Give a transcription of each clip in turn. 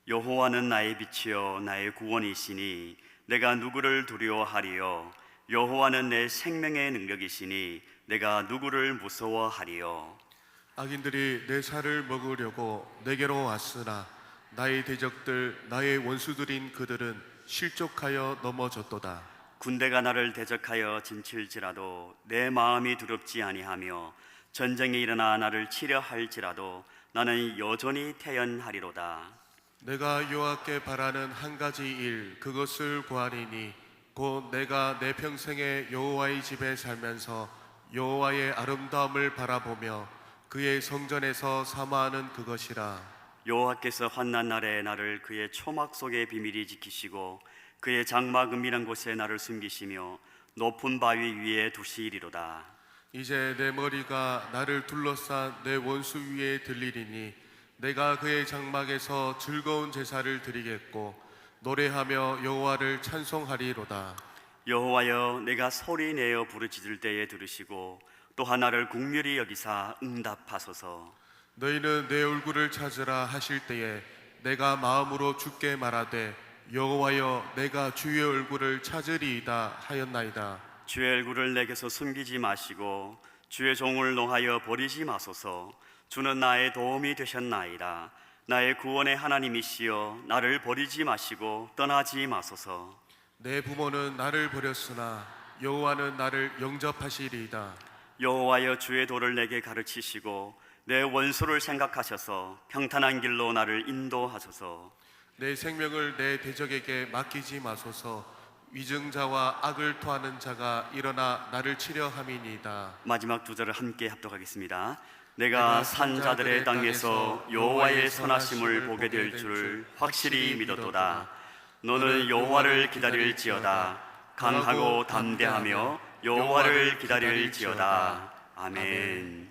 여호와는 나의 빛이요 나의 구원이시니 내가 누구를 두려워하리요. 여호와는 내 생명의 능력이시니 내가 누구를 무서워하리요. 악인들이 내 살을 먹으려고 내게로 왔으나 나의 대적들 나의 원수들인 그들은 실족하여 넘어졌도다. 군대가 나를 대적하여 진칠지라도 내 마음이 두렵지 아니하며 전쟁이 일어나 나를 치려 할지라도 나는 여전히 태연하리로다. 내가 여호와께 바라는 한 가지 일 그것을 구하리니 곧 내가 내 평생에 여호와의 집에 살면서 여호와의 아름다움을 바라보며 그의 성전에서 사모하는 그것이라. 여호와께서 환난 날에 나를 그의 초막 속에 비밀히 지키시고 그의 장막 은밀한 곳에 나를 숨기시며 높은 바위 위에 두시리로다. 이제 내 머리가 나를 둘러싼 내 원수 위에 들리리니 내가 그의 장막에서 즐거운 제사를 드리겠고 노래하며 여호와를 찬송하리로다. 여호와여, 내가 소리 내어 부르짖을 때에 들으시고 또 하나를 긍휼히 여기사 응답하소서. 너희는 내 얼굴을 찾으라 하실 때에 내가 마음으로 주께 말하되 여호와여 내가 주의 얼굴을 찾으리이다 하였나이다. 주의 얼굴을 내게서 숨기지 마시고 주의 종을 농하여 버리지 마소서. 주는 나의 도움이 되셨나이다. 나의 구원의 하나님이시여 나를 버리지 마시고 떠나지 마소서. 내 부모는 나를 버렸으나 여호와는 나를 영접하시리이다. 여호와여, 주의 도를 내게 가르치시고 내 원수를 생각하셔서 평탄한 길로 나를 인도하소서. 내 생명을 내 대적에게 맡기지 마소서. 위증자와 악을 토하는 자가 일어나 나를 치려 함이니이다. 마지막 두 절을 함께 합독하겠습니다. 내가 산자들의 땅에서 여호와의 선하심을 보게 될 줄 확실히 믿었도다. 너는 여호와를 기다릴지어다. 강하고 담대하며 여호와를 기다릴지어다. 아멘.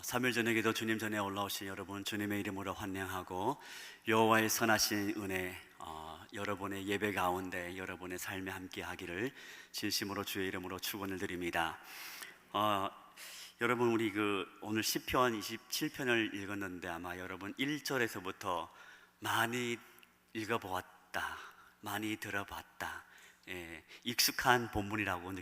삼일 저녁에도 주님 전에 올라오신 여러분 주님의 이름으로 환영하고 여호와의 선하신 은혜 여러분의 예배 가운데 여러분의 삶에 함께 하기를 진심으로 주의 이름으로 축원을 드립니다. 여러분 우리 오늘 시편 27편을 읽었는데 아마 여러분 1절에서부터 많이 읽어보았다, 많이 들어봤다, 익숙한 본문이라고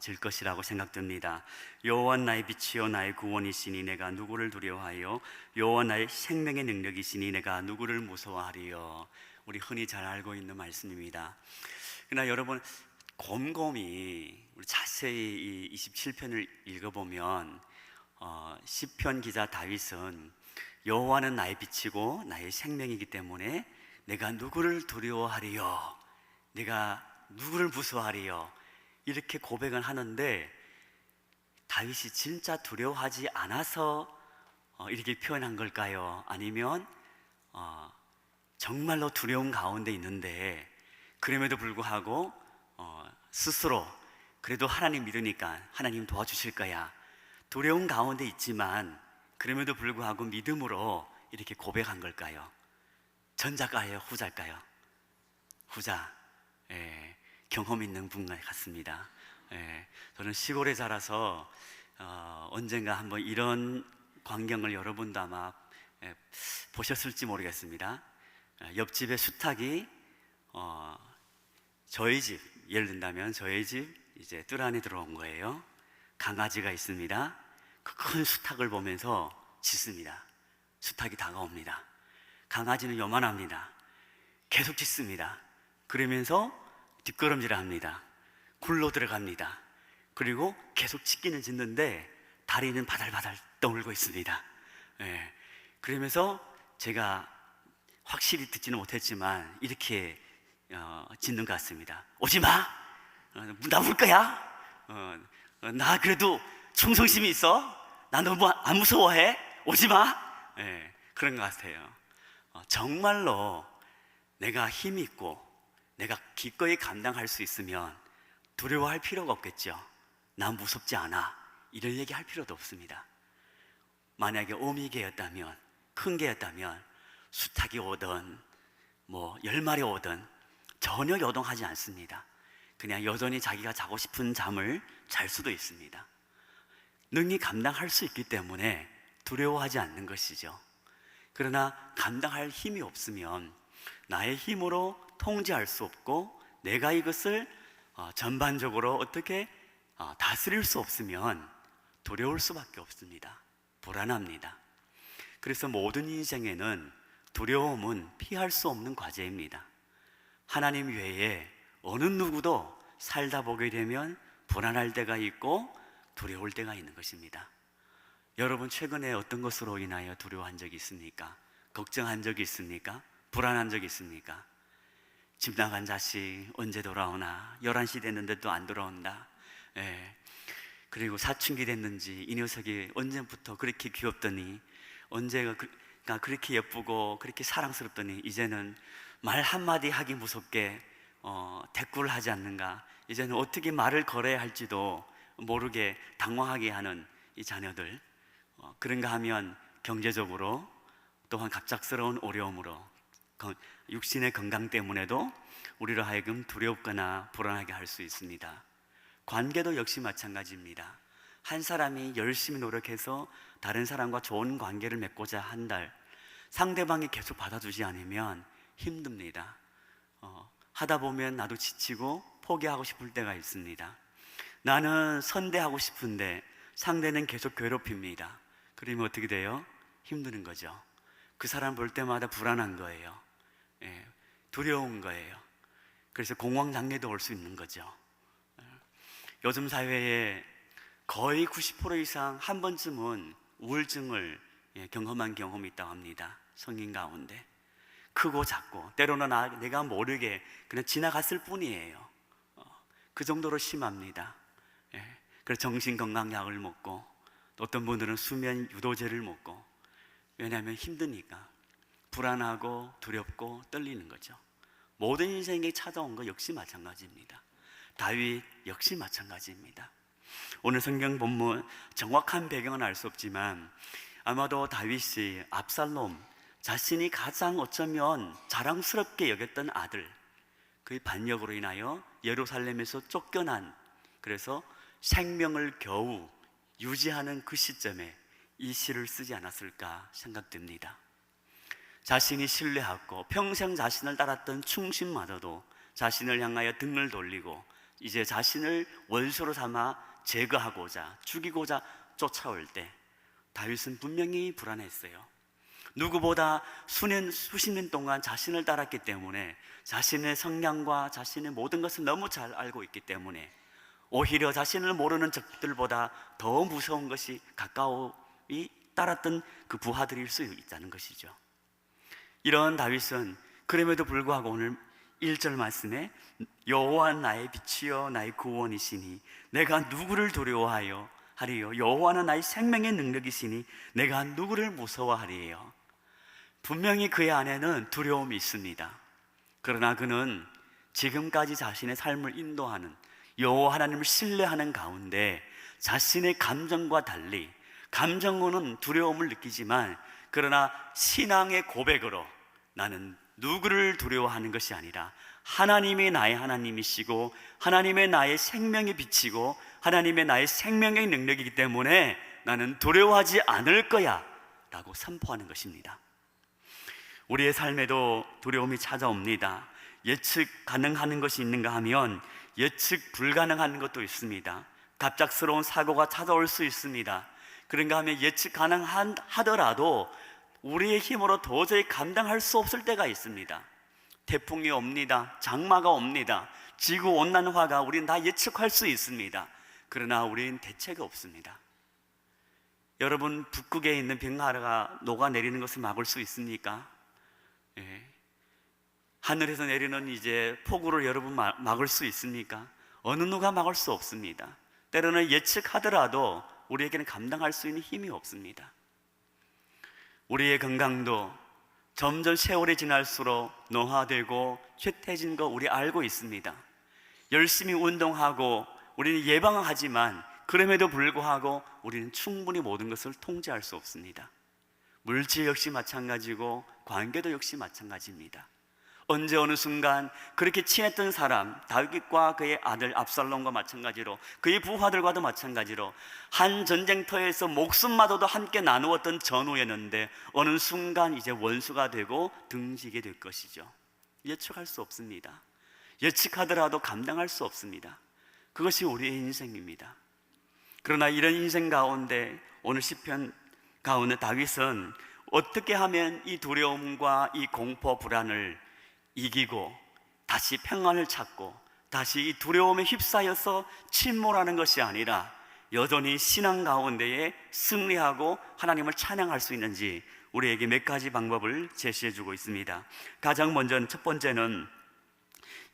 질 것이라고 생각됩니다. 여호와 나의 빛이요 나의 구원이시니 내가 누구를 두려워하여 여호와 나의 생명의 능력이시니 내가 누구를 무서워하리요. 우리 흔히 잘 알고 있는 말씀입니다. 그러나 여러분 곰곰이 우리 자세히 이 27편을 읽어보면 시편 기자 다윗은 여호와는 나의 빛이고 나의 생명이기 때문에 내가 누구를 두려워하리요, 내가 누구를 무서워하리요, 이렇게 고백을 하는데 다윗이 진짜 두려워하지 않아서 이렇게 표현한 걸까요? 아니면 정말로 두려운 가운데 있는데 그럼에도 불구하고 스스로 그래도 하나님 믿으니까 하나님 도와주실 거야, 두려운 가운데 있지만 그럼에도 불구하고 믿음으로 이렇게 고백한 걸까요? 전자일까요? 후자일까요? 후자. 경험 있는 분 같습니다. 저는 시골에 자라서 언젠가 한번 이런 광경을 여러분도 아마 보셨을지 모르겠습니다. 옆집의 수탉이 저희 집, 예를 든다면 저희 집 이제 뜰 안에 들어온 거예요. 강아지가 있습니다. 그 큰 수탉을 보면서 짖습니다. 수탉이 다가옵니다. 강아지는 요만합니다. 계속 짖습니다. 그러면서 뒷걸음질을 합니다. 굴러 들어갑니다. 그리고 계속 짖기는 짖는데 다리는 바달바달 떠올고 있습니다. 그러면서 제가 확실히 듣지는 못했지만 이렇게 짖는 것 같습니다. 오지마! 문 닫을 거야? 나 그래도 충성심이 있어? 나 너무 안 무서워해? 오지마! 그런 것 같아요. 정말로 내가 힘이 있고 내가 기꺼이 감당할 수 있으면 두려워할 필요가 없겠죠. 난 무섭지 않아, 이런 얘기 할 필요도 없습니다. 만약에 오미개였다면, 큰 개였다면 수탉이 오든 뭐 10마리 오든 전혀 요동하지 않습니다. 그냥 여전히 자기가 자고 싶은 잠을 잘 수도 있습니다. 능히 감당할 수 있기 때문에 두려워하지 않는 것이죠. 그러나 감당할 힘이 없으면, 나의 힘으로 통제할 수 없고 내가 이것을 전반적으로 어떻게 다스릴 수 없으면 두려울 수밖에 없습니다. 불안합니다. 그래서 모든 인생에는 두려움은 피할 수 없는 과제입니다. 하나님 외에 어느 누구도 살다 보게 되면 불안할 때가 있고 두려울 때가 있는 것입니다. 여러분, 최근에 어떤 것으로 인하여 두려워한 적이 있습니까? 걱정한 적이 있습니까? 불안한 적이 있습니까? 집 나간 자식 언제 돌아오나, 11시 됐는데 또 안 돌아온다. 그리고 사춘기 됐는지 이 녀석이 언제부터 그렇게 귀엽더니, 언제가 그렇게 예쁘고 그렇게 사랑스럽더니 이제는 말 한마디 하기 무섭게 대꾸를 하지 않는가, 이제는 어떻게 말을 걸어야 할지도 모르게 당황하게 하는 이 자녀들, 그런가 하면 경제적으로 또한 갑작스러운 어려움으로 육신의 건강 때문에도 우리로 하여금 두렵거나 불안하게 할 수 있습니다. 관계도 역시 마찬가지입니다. 한 사람이 열심히 노력해서 다른 사람과 좋은 관계를 맺고자 한들 상대방이 계속 받아주지 않으면 힘듭니다. 하다 보면 나도 지치고 포기하고 싶을 때가 있습니다. 나는 선대하고 싶은데 상대는 계속 괴롭힙니다. 그러면 어떻게 돼요? 힘드는 거죠. 그 사람 볼 때마다 불안한 거예요. 두려운 거예요. 그래서 공황장애도 올 수 있는 거죠. 요즘 사회에 거의 90% 이상 한 번쯤은 우울증을 경험한 경험이 있다고 합니다. 성인 가운데 크고 작고, 때로는 내가 모르게 그냥 지나갔을 뿐이에요. 그 정도로 심합니다. 그래서 정신건강약을 먹고, 또 어떤 분들은 수면 유도제를 먹고, 왜냐하면 힘드니까 불안하고 두렵고 떨리는 거죠. 모든 인생에 찾아온 것 역시 마찬가지입니다. 다윗 역시 마찬가지입니다. 오늘 성경 본문 정확한 배경은 알 수 없지만 아마도 다윗이 압살롬, 자신이 가장 어쩌면 자랑스럽게 여겼던 아들, 그의 반역으로 인하여 예루살렘에서 쫓겨난, 그래서 생명을 겨우 유지하는 그 시점에 이 시를 쓰지 않았을까 생각됩니다. 자신이 신뢰하고 평생 자신을 따랐던 충신마저도 자신을 향하여 등을 돌리고 이제 자신을 원수로 삼아 제거하고자, 죽이고자 쫓아올 때 다윗은 분명히 불안했어요. 누구보다 수십 년 동안 자신을 따랐기 때문에 자신의 성향과 자신의 모든 것을 너무 잘 알고 있기 때문에 오히려 자신을 모르는 적들보다 더 무서운 것이 가까이 따랐던 그 부하들일 수 있다는 것이죠. 이런 다윗은 그럼에도 불구하고 오늘 1절 말씀에 여호와 나의 빛이요 나의 구원이시니 내가 누구를 두려워하여 하리요, 여호와는 나의 생명의 능력이시니 내가 누구를 무서워하리요. 분명히 그의 안에는 두려움이 있습니다. 그러나 그는 지금까지 자신의 삶을 인도하는 여호와 하나님을 신뢰하는 가운데 자신의 감정과 달리, 감정으로는 두려움을 느끼지만 그러나 신앙의 고백으로 나는 누구를 두려워하는 것이 아니라 하나님이 나의 하나님이시고 하나님의 나의 생명의 빛이고 하나님의 나의 생명의 능력이기 때문에 나는 두려워하지 않을 거야 라고 선포하는 것입니다. 우리의 삶에도 두려움이 찾아옵니다. 예측 가능한 것이 있는가 하면 예측 불가능한 것도 있습니다. 갑작스러운 사고가 찾아올 수 있습니다. 그런가 하면 예측 가능하더라도 우리의 힘으로 도저히 감당할 수 없을 때가 있습니다. 태풍이 옵니다. 장마가 옵니다. 지구온난화가 우리는 다 예측할 수 있습니다. 그러나 우리는 대책이 없습니다. 여러분, 북극에 있는 빙하가 녹아내리는 것을 막을 수 있습니까? 하늘에서 내리는 이제 폭우를 여러분 막을 수 있습니까? 어느 누가 막을 수 없습니다. 때로는 예측하더라도 우리에게는 감당할 수 있는 힘이 없습니다. 우리의 건강도 점점 세월이 지날수록 노화되고 쇠퇴진 거 우리 알고 있습니다. 열심히 운동하고 우리는 예방하지만 그럼에도 불구하고 우리는 충분히 모든 것을 통제할 수 없습니다. 물질 역시 마찬가지고 관계도 역시 마찬가지입니다. 언제 어느 순간 그렇게 친했던 사람 다윗과 그의 아들 압살롬과 마찬가지로 그의 부하들과도 마찬가지로 한 전쟁터에서 목숨마저도 함께 나누었던 전우였는데 어느 순간 이제 원수가 되고 등지게 될 것이죠. 예측할 수 없습니다. 예측하더라도 감당할 수 없습니다. 그것이 우리의 인생입니다. 그러나 이런 인생 가운데 오늘 시편 가운데 다윗은 어떻게 하면 이 두려움과 이 공포 불안을 이기고 다시 평안을 찾고 다시 이 두려움에 휩싸여서 침몰하는 것이 아니라 여전히 신앙 가운데에 승리하고 하나님을 찬양할 수 있는지 우리에게 몇 가지 방법을 제시해 주고 있습니다. 가장 먼저 첫 번째는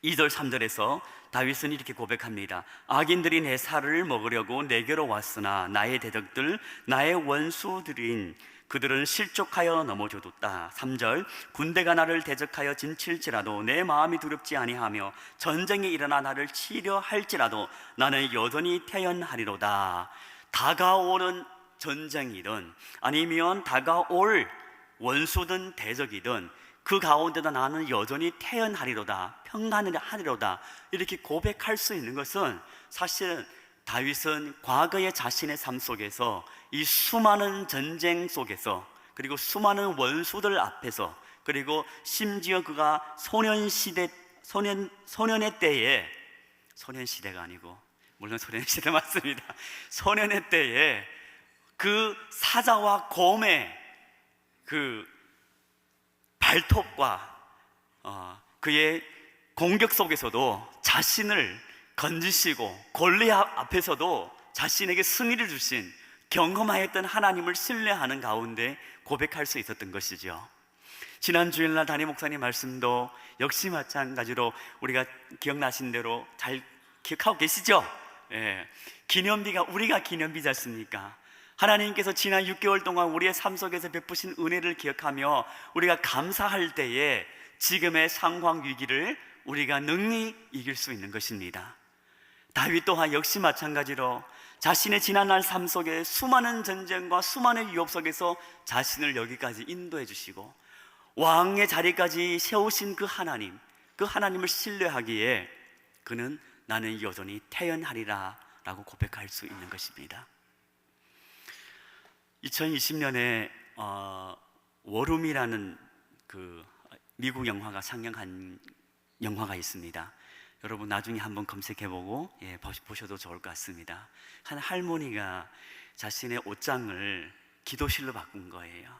2절 3절에서 다윗은 이렇게 고백합니다. 악인들이 내 살을 먹으려고 내게로 왔으나 나의 대적들 나의 원수들인 그들은 실족하여 넘어져뒀다. 3절 군대가 나를 대적하여 진칠지라도 내 마음이 두렵지 아니하며 전쟁이 일어나 나를 치려 할지라도 나는 여전히 태연하리로다. 다가오는 전쟁이든 아니면 다가올 원수든 대적이든 그 가운데도 나는 여전히 태연하리로다, 평안하리로다 이렇게 고백할 수 있는 것은 사실은 다윗은 과거의 자신의 삶 속에서 이 수많은 전쟁 속에서 그리고 수많은 원수들 앞에서 그리고 심지어 그가 소년의 때에 소년시대가 아니고 물론 소년시대 맞습니다. 소년의 때에 그 사자와 곰의 그 발톱과 그의 공격 속에서도 자신을 건지시고 골리앗 앞에서도 자신에게 승리를 주신 경험하였던 하나님을 신뢰하는 가운데 고백할 수 있었던 것이죠. 지난 주일날 담임 목사님 말씀도 역시 마찬가지로 우리가 기억나신 대로 잘 기억하고 계시죠? 예. 기념비가 우리가 기념비지 않습니까? 하나님께서 지난 6개월 동안 우리의 삶 속에서 베푸신 은혜를 기억하며 우리가 감사할 때에 지금의 상황 위기를 우리가 능히 이길 수 있는 것입니다. 다윗 또한 역시 마찬가지로 자신의 지난날 삶 속에 수많은 전쟁과 수많은 위협 속에서 자신을 여기까지 인도해 주시고 왕의 자리까지 세우신 그 하나님을 신뢰하기에 그는 나는 여전히 태연하리라 라고 고백할 수 있는 것입니다. 2020년에 워룸이라는 그 미국 영화가 상영한 영화가 있습니다. 여러분 나중에 한번 검색해보고 보셔도 좋을 것 같습니다. 한 할머니가 자신의 옷장을 기도실로 바꾼 거예요.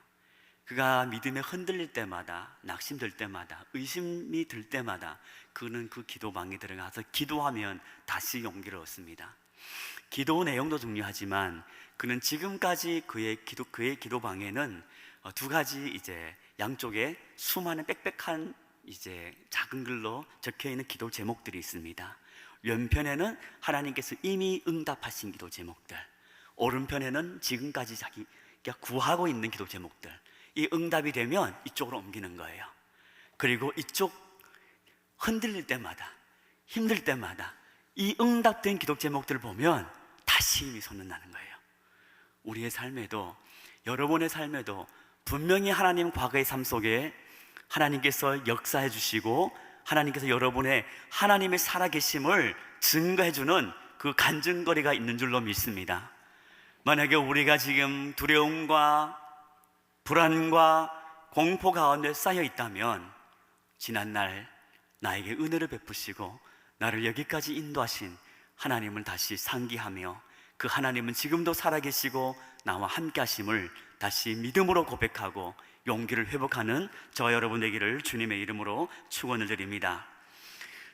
그가 믿음에 흔들릴 때마다, 낙심될 때마다, 의심이 들 때마다 그는 그 기도방에 들어가서 기도하면 다시 용기를 얻습니다. 기도 내용도 중요하지만 그는 지금까지 그의 기도방에는 두 가지 이제 양쪽에 수많은 빽빽한 이제 작은 글로 적혀 있는 기도 제목들이 있습니다. 왼편에는 하나님께서 이미 응답하신 기도 제목들, 오른편에는 지금까지 자기가 구하고 있는 기도 제목들. 이 응답이 되면 이쪽으로 옮기는 거예요. 그리고 이쪽 흔들릴 때마다, 힘들 때마다 이 응답된 기도 제목들을 보면 다시 힘이 솟는다는 거예요. 우리의 삶에도, 여러분의 삶에도 분명히 하나님 과거의 삶 속에 하나님께서 역사해 주시고 하나님께서 여러분의 하나님의 살아계심을 증거해 주는 그 간증거리가 있는 줄로 믿습니다. 만약에 우리가 지금 두려움과 불안과 공포 가운데 쌓여 있다면 지난날 나에게 은혜를 베푸시고 나를 여기까지 인도하신 하나님을 다시 상기하며 그 하나님은 지금도 살아계시고 나와 함께 하심을 다시 믿음으로 고백하고 용기를 회복하는 저와 여러분 되기를 주님의 이름으로 축원을 드립니다.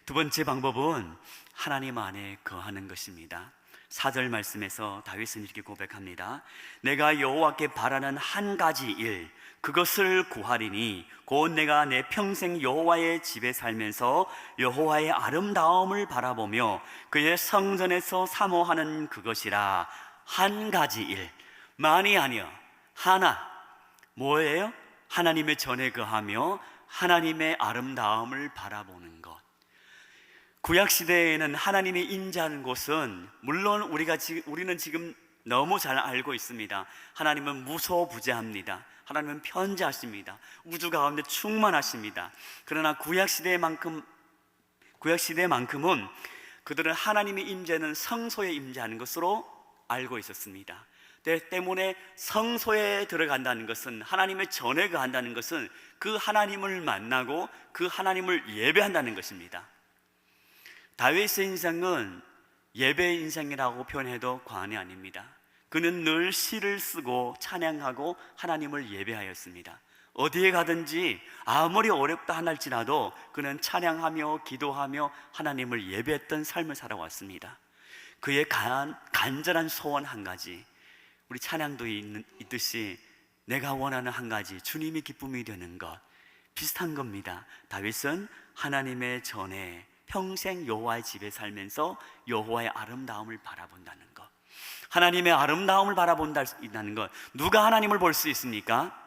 두 번째 방법은 하나님 안에 거하는 것입니다. 4절 말씀에서 다윗은 이렇게 고백합니다. 내가 여호와께 바라는 한 가지 일, 그것을 구하리니 곧 내가 내 평생 여호와의 집에 살면서 여호와의 아름다움을 바라보며 그의 성전에서 사모하는 그것이라. 한 가지 일, 많이 아니요, 하나. 뭐예요? 하나님의 전에 거하며 하나님의 아름다움을 바라보는 것. 구약 시대에는 하나님이 임재하는 곳은 물론 우리는 지금 너무 잘 알고 있습니다. 하나님은 무소부재합니다. 하나님은 편재하십니다. 우주 가운데 충만하십니다. 그러나 구약 시대만큼은 그들은 하나님의 임재는 성소에 임재하는 것으로 알고 있었습니다. 때문에 성소에 들어간다는 것은, 하나님의 전에 거한다는 것은 그 하나님을 만나고 그 하나님을 예배한다는 것입니다. 다윗의 인생은 예배의 인생이라고 표현해도 과언이 아닙니다. 그는 늘 시를 쓰고 찬양하고 하나님을 예배하였습니다. 어디에 가든지 아무리 어렵다 할지라도 그는 찬양하며 기도하며 하나님을 예배했던 삶을 살아왔습니다. 그의 간절한 소원 한 가지, 우리 찬양도 있듯이 내가 원하는 한 가지, 주님이 기쁨이 되는 것, 비슷한 겁니다. 다윗은 하나님의 전에 평생 여호와의 집에 살면서 여호와의 아름다움을 바라본다는 것. 하나님의 아름다움을 바라본다는 것. 누가 하나님을 볼 수 있습니까?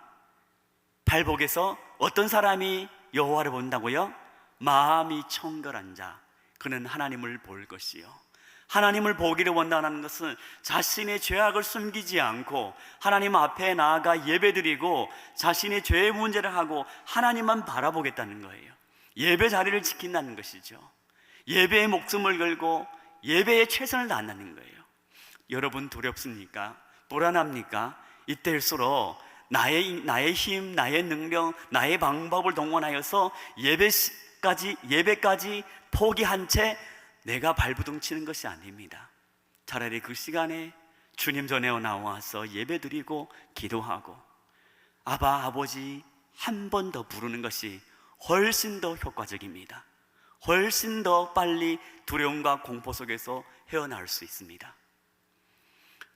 팔복에서 어떤 사람이 여호와를 본다고요? 마음이 청결한 자, 그는 하나님을 볼 것이요. 하나님을 보기를 원한다는 것은 자신의 죄악을 숨기지 않고 하나님 앞에 나아가 예배드리고 자신의 죄의 문제를 하고 하나님만 바라보겠다는 거예요. 예배 자리를 지킨다는 것이죠. 예배에 목숨을 걸고 예배에 최선을 다한다는 거예요. 여러분 두렵습니까? 불안합니까? 이때일수록 나의 힘, 나의 능력, 나의 방법을 동원하여서 예배까지 포기한 채 내가 발부둥 치는 것이 아닙니다. 차라리 그 시간에 주님 전에 나와서 예배드리고 기도하고 아바, 아버지 한 번 더 부르는 것이 훨씬 더 효과적입니다. 훨씬 더 빨리 두려움과 공포 속에서 헤어나올 수 있습니다.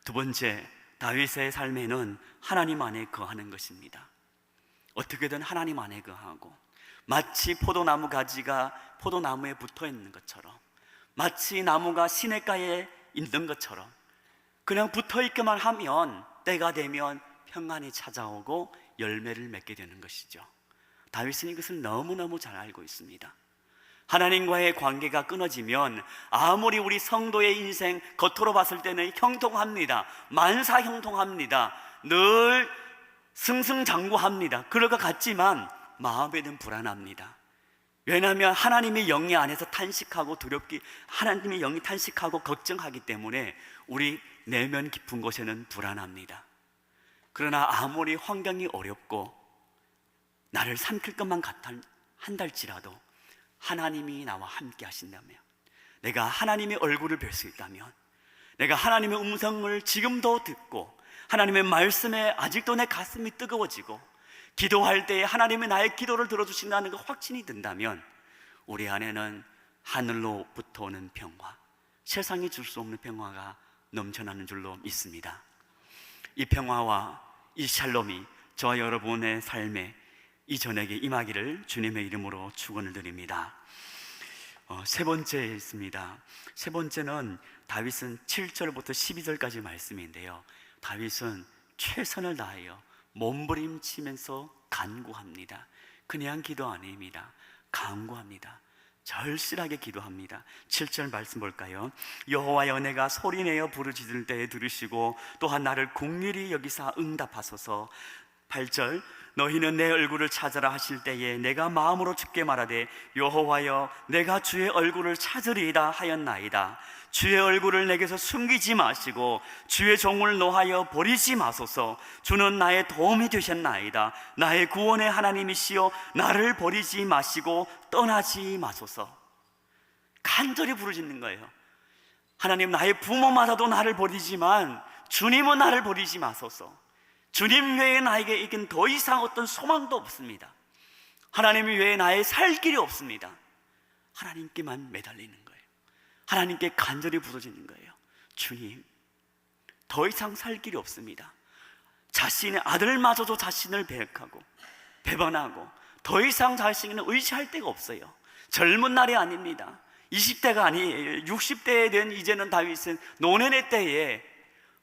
두 번째, 다윗의 삶에는 하나님 안에 거하는 것입니다. 어떻게든 하나님 안에 거하고, 마치 포도나무 가지가 포도나무에 붙어 있는 것처럼, 마치 나무가 시냇가에 있는 것처럼 그냥 붙어 있기만 하면 때가 되면 평안이 찾아오고 열매를 맺게 되는 것이죠. 다윗은 이것을 너무너무 잘 알고 있습니다. 하나님과의 관계가 끊어지면 아무리 우리 성도의 인생 겉으로 봤을 때는 형통합니다. 만사형통합니다. 늘 승승장구합니다. 그럴 것 같지만 마음에는 불안합니다. 왜냐하면 하나님의 영이 안에서 탄식하고 하나님의 영이 탄식하고 걱정하기 때문에 우리 내면 깊은 곳에는 불안합니다. 그러나 아무리 환경이 어렵고 나를 삼킬 것만 한달지라도 하나님이 나와 함께 하신다면, 내가 하나님의 얼굴을 뵐 수 있다면, 내가 하나님의 음성을 지금도 듣고 하나님의 말씀에 아직도 내 가슴이 뜨거워지고 기도할 때에 하나님이 나의 기도를 들어주신다는 그 확신이 든다면 우리 안에는 하늘로부터 오는 평화, 세상이 줄 수 없는 평화가 넘쳐나는 줄로 믿습니다. 이 평화와 이 샬롬이 저와 여러분의 삶에 이 저녁에 임하기를 주님의 이름으로 축원을 드립니다. 세 번째 있습니다. 세 번째는 다윗은 7절부터 12절까지 말씀인데요, 다윗은 최선을 다하여 몸부림치면서 간구합니다. 그냥 기도 아닙니다. 간구합니다. 절실하게 기도합니다. 7절 말씀 볼까요? 여호와여, 내가 소리내어 부르짖을 때에 들으시고 또한 나를 긍휼히 여기사 응답하소서. 8절, 너희는 내 얼굴을 찾으라 하실 때에 내가 마음으로 주께 말하되 여호와여, 내가 주의 얼굴을 찾으리이다 하였나이다. 주의 얼굴을 내게서 숨기지 마시고 주의 종을 노하여 버리지 마소서. 주는 나의 도움이 되셨나이다. 나의 구원의 하나님이시여, 나를 버리지 마시고 떠나지 마소서. 간절히 부르짖는 거예요. 하나님, 나의 부모마다도 나를 버리지만 주님은 나를 버리지 마소서. 주님 외에 나에게 이긴 더 이상 어떤 소망도 없습니다. 하나님 외에 나의 살 길이 없습니다. 하나님께만 매달리는 거예요. 하나님께 간절히 부르짖는 거예요. 주님, 더 이상 살 길이 없습니다. 자신의 아들마저도 자신을 배반하고 더 이상 자신을 의지할 데가 없어요. 젊은 날이 아닙니다. 20대가 아니에요. 60대에 된 이제는 다윗은 노년의 때에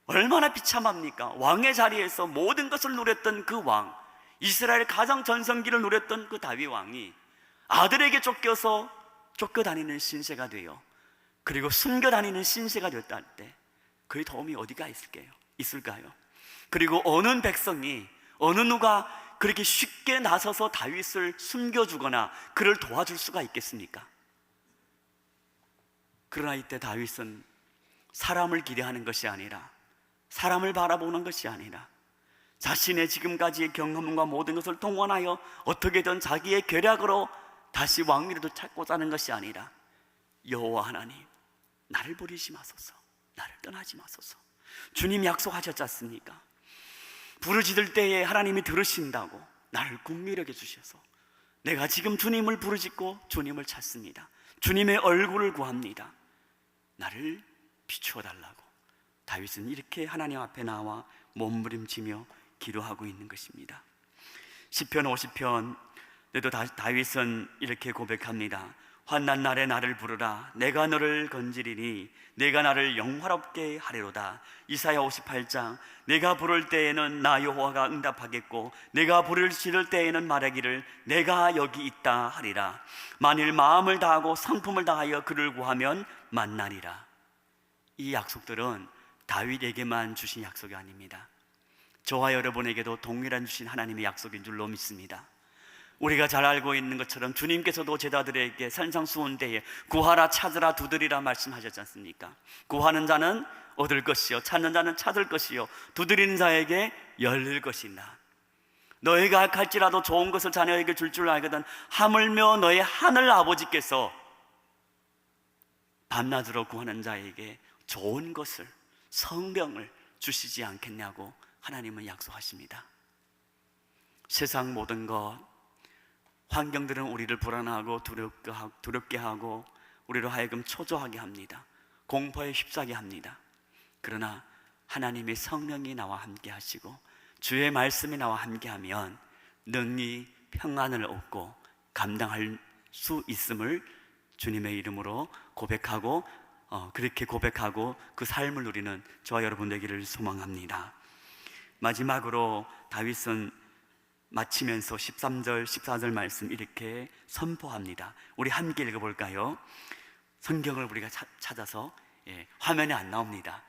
얼마나 비참합니까? 왕의 자리에서 모든 것을 누렸던 그 왕, 이스라엘 가장 전성기를 누렸던 그 다윗 왕이 아들에게 쫓겨 다니는 신세가 되어, 그리고 숨겨 다니는 신세가 되었다 할 때 그의 도움이 어디가 있을까요? 그리고 어느 백성이, 어느 누가 그렇게 쉽게 나서서 다윗을 숨겨주거나 그를 도와줄 수가 있겠습니까? 그러나 이때 다윗은 사람을 기대하는 것이 아니라, 사람을 바라보는 것이 아니라, 자신의 지금까지의 경험과 모든 것을 동원하여 어떻게든 자기의 계략으로 다시 왕위를 찾고자 하는 것이 아니라, 여호와 하나님, 나를 버리지 마소서, 나를 떠나지 마소서. 주님 약속하셨지 않습니까? 부르짖을 때에 하나님이 들으신다고 나를 긍휼히 여겨 주셔서 내가 지금 주님을 부르짖고 주님을 찾습니다. 주님의 얼굴을 구합니다. 나를 비추어 달라고 다윗은 이렇게 하나님 앞에 나와 몸부림치며 기도하고 있는 것입니다. 시편 50편에도 다윗은 이렇게 고백합니다. 환난 날에 나를 부르라. 내가 너를 건지리니 내가 나를 영화롭게 하리로다. 이사야 58장, 내가 부를 때에는 나 여호와가 응답하겠고 내가 부르짖을 때에는 말하기를 내가 여기 있다 하리라. 만일 마음을 다하고 성품을 다하여 그를 구하면 만나리라. 이 약속들은 다윗에게만 주신 약속이 아닙니다. 저와 여러분에게도 동일한 주신 하나님의 약속인 줄로 믿습니다. 우리가 잘 알고 있는 것처럼 주님께서도 제자들에게 산상수훈대에 구하라, 찾으라, 두드리라 말씀하셨지 않습니까? 구하는 자는 얻을 것이요, 찾는 자는 찾을 것이요, 두드리는 자에게 열릴 것이다. 너희가 갈지라도 좋은 것을 자녀에게 줄 줄 알거든 하물며 너희 하늘 아버지께서 밤낮으로 구하는 자에게 좋은 것을, 성령을 주시지 않겠냐고 하나님은 약속하십니다. 세상 모든 것, 환경들은 우리를 불안하고 두렵게 하고 우리로 하여금 초조하게 합니다. 공포에 휩싸게 합니다. 그러나 하나님의 성령이 나와 함께 하시고 주의 말씀이 나와 함께 하면 능히 평안을 얻고 감당할 수 있음을 주님의 이름으로 고백하고 그렇게 고백하고 그 삶을 누리는 저와 여러분 되기를 소망합니다. 마지막으로 다윗은 마치면서 13절, 14절 말씀 이렇게 선포합니다. 우리 함께 읽어볼까요? 성경을 우리가 찾아서 화면에 안 나옵니다.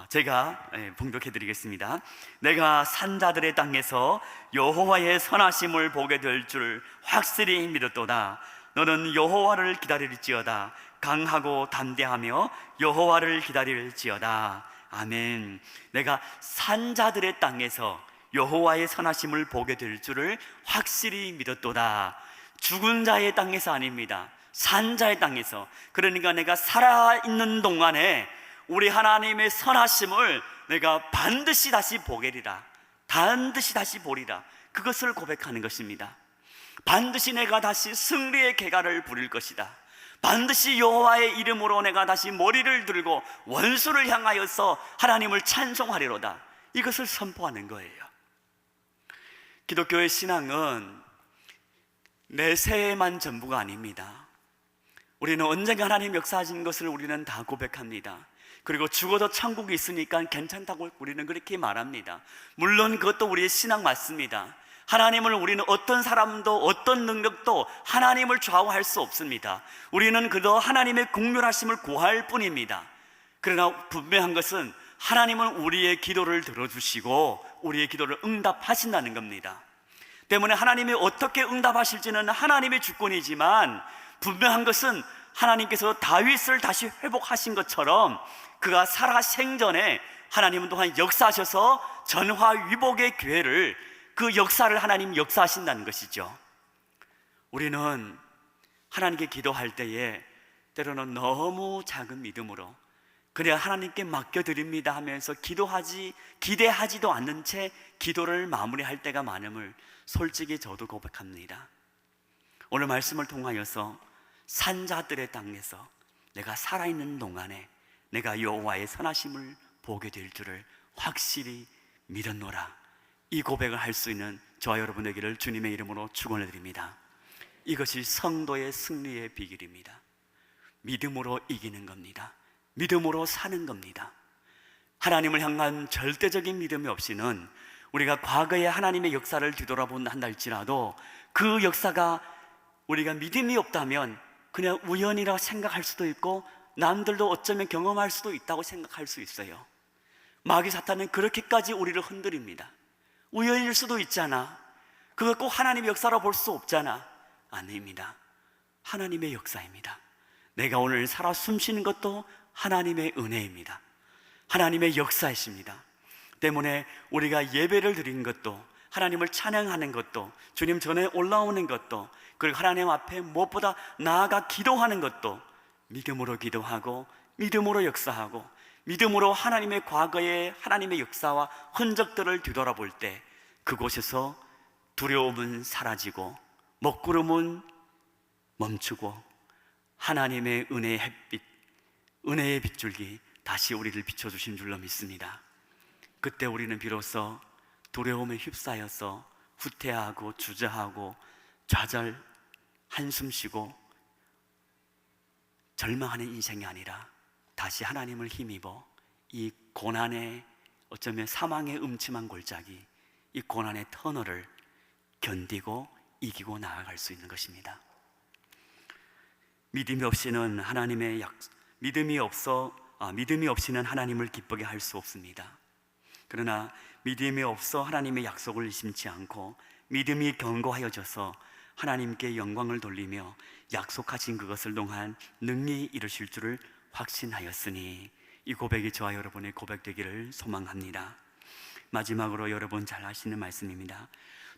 제가 봉독해 드리겠습니다. 내가 산자들의 땅에서 여호와의 선하심을 보게 될 줄 확실히 믿었도다. 너는 여호와를 기다릴지어다. 강하고 담대하며 여호와를 기다릴지어다. 아멘. 내가 산자들의 땅에서 여호와의 선하심을 보게 될 줄을 확실히 믿었도다. 죽은 자의 땅에서 아닙니다. 산자의 땅에서. 그러니까 내가 살아있는 동안에 우리 하나님의 선하심을 내가 반드시 다시 보게리라. 반드시 다시 보리라. 그것을 고백하는 것입니다. 반드시 내가 다시 승리의 계가를 부릴 것이다. 반드시 여호와의 이름으로 내가 다시 머리를 들고 원수를 향하여서 하나님을 찬송하리로다. 이것을 선포하는 거예요. 기독교의 신앙은 내세에만 전부가 아닙니다. 우리는 언젠가 하나님 역사하신 것을 우리는 다 고백합니다. 그리고 죽어도 천국이 있으니까 괜찮다고 우리는 그렇게 말합니다. 물론 그것도 우리의 신앙 맞습니다. 하나님을 우리는 어떤 사람도 어떤 능력도 하나님을 좌우할 수 없습니다. 우리는 그저 하나님의 긍휼하심을 구할 뿐입니다. 그러나 분명한 것은 하나님은 우리의 기도를 들어주시고 우리의 기도를 응답하신다는 겁니다. 때문에 하나님이 어떻게 응답하실지는 하나님의 주권이지만 분명한 것은 하나님께서 다윗을 다시 회복하신 것처럼 그가 살아 생전에 하나님은 또한 역사하셔서 전화위복의 기회를, 그 역사를 하나님 역사하신다는 것이죠. 우리는 하나님께 기도할 때에 때로는 너무 작은 믿음으로 그냥 하나님께 맡겨드립니다 하면서 기대하지도 않는 채 기도를 마무리할 때가 많음을 솔직히 저도 고백합니다. 오늘 말씀을 통하여서 산자들의 땅에서 내가 살아있는 동안에 내가 여호와의 선하심을 보게 될 줄을 확실히 믿었노라. 이 고백을 할 수 있는 저와 여러분 되기를 주님의 이름으로 축원을 드립니다. 이것이 성도의 승리의 비결입니다. 믿음으로 이기는 겁니다. 믿음으로 사는 겁니다. 하나님을 향한 절대적인 믿음이 없이는 우리가 과거에 하나님의 역사를 뒤돌아본다 할지라도 그 역사가 우리가 믿음이 없다면 그냥 우연이라고 생각할 수도 있고 남들도 어쩌면 경험할 수도 있다고 생각할 수 있어요. 마귀 사탄은 그렇게까지 우리를 흔들립니다. 우연일 수도 있잖아. 그거 꼭 하나님의 역사로 볼 수 없잖아. 아닙니다. 하나님의 역사입니다. 내가 오늘 살아 숨쉬는 것도 하나님의 은혜입니다. 하나님의 역사이십니다. 때문에 우리가 예배를 드리는 것도, 하나님을 찬양하는 것도, 주님 전에 올라오는 것도, 그리고 하나님 앞에 무엇보다 나아가 기도하는 것도 믿음으로 기도하고 믿음으로 역사하고 믿음으로 하나님의 과거의 하나님의 역사와 흔적들을 뒤돌아볼 때 그곳에서 두려움은 사라지고 먹구름은 멈추고 하나님의 은혜의 햇빛, 은혜의 빗줄기 다시 우리를 비춰주신 줄로 믿습니다. 그때 우리는 비로소 두려움에 휩싸여서 후퇴하고 주저하고 좌절, 한숨 쉬고 절망하는 인생이 아니라 다시 하나님을 힘입어 이 고난의, 어쩌면 사망의 음침한 골짜기, 이 고난의 터널을 견디고 이기고 나아갈 수 있는 것입니다. 믿음이 없이는 믿음이 없이는 하나님을 기쁘게 할 수 없습니다. 그러나 믿음이 없어 하나님의 약속을 심지 않고 믿음이 견고하여져서 하나님께 영광을 돌리며 약속하신 그것을 농한 능히 이루실 줄을 확신하였으니, 이 고백이 저와 여러분의 고백되기를 소망합니다. 마지막으로 여러분 잘 아시는 말씀입니다.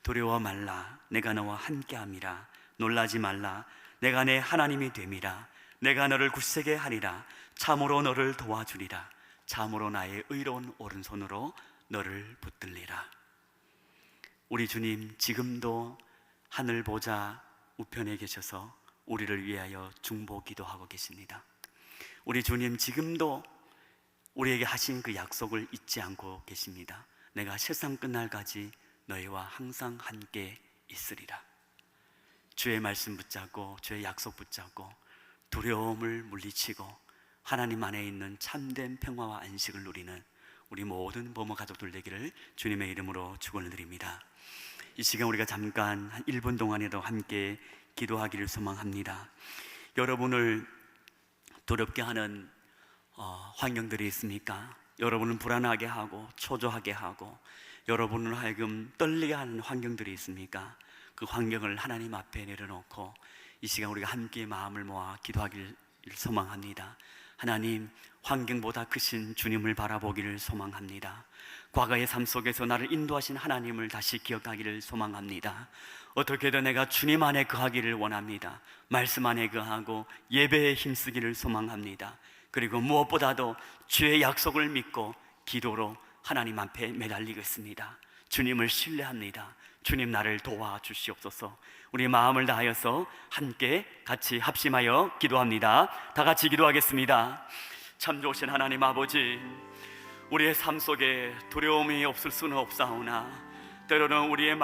두려워 말라, 내가 너와 함께함이라. 놀라지 말라, 내가 내 하나님이 됨이라. 내가 너를 굳세게 하리라. 참으로 너를 도와주리라. 참으로 나의 의로운 오른손으로 너를 붙들리라. 우리 주님 지금도 하늘 보좌 우편에 계셔서 우리를 위하여 중보 기도하고 계십니다. 우리 주님 지금도 우리에게 하신 그 약속을 잊지 않고 계십니다. 내가 세상 끝날까지 너희와 항상 함께 있으리라. 주의 말씀 붙잡고 주의 약속 붙잡고 두려움을 물리치고 하나님 안에 있는 참된 평화와 안식을 누리는 우리 모든 모모 가족들 되기를 주님의 이름으로 축원을 드립니다. 이 시간 우리가 잠깐 한 1분 동안에도 함께 기도하기를 소망합니다. 여러분을 두렵게 하는 환경들이 있습니까? 여러분을 불안하게 하고 초조하게 하고 여러분을 하여금 떨리게 하는 환경들이 있습니까? 그 환경을 하나님 앞에 내려놓고 이 시간 우리가 함께 마음을 모아 기도하기를 소망합니다. 하나님, 환경보다 크신 주님을 바라보기를 소망합니다. 과거의 삶 속에서 나를 인도하신 하나님을 다시 기억하기를 소망합니다. 어떻게든 내가 주님 안에 거하기를 원합니다. 말씀 안에 거하고 예배에 힘쓰기를 소망합니다. 그리고 무엇보다도 주의 약속을 믿고 기도로 하나님 앞에 매달리겠습니다. 주님을 신뢰합니다. 주님 나를 도와주시옵소서. 우리 마음을 다하여서 함께 같이 합심하여 기도합니다. 다 같이 기도하겠습니다. 참 좋으신 하나님 아버지, 우리의 삶 속에 두려움이 없을 수는 없사오나 때로는 우리의 마음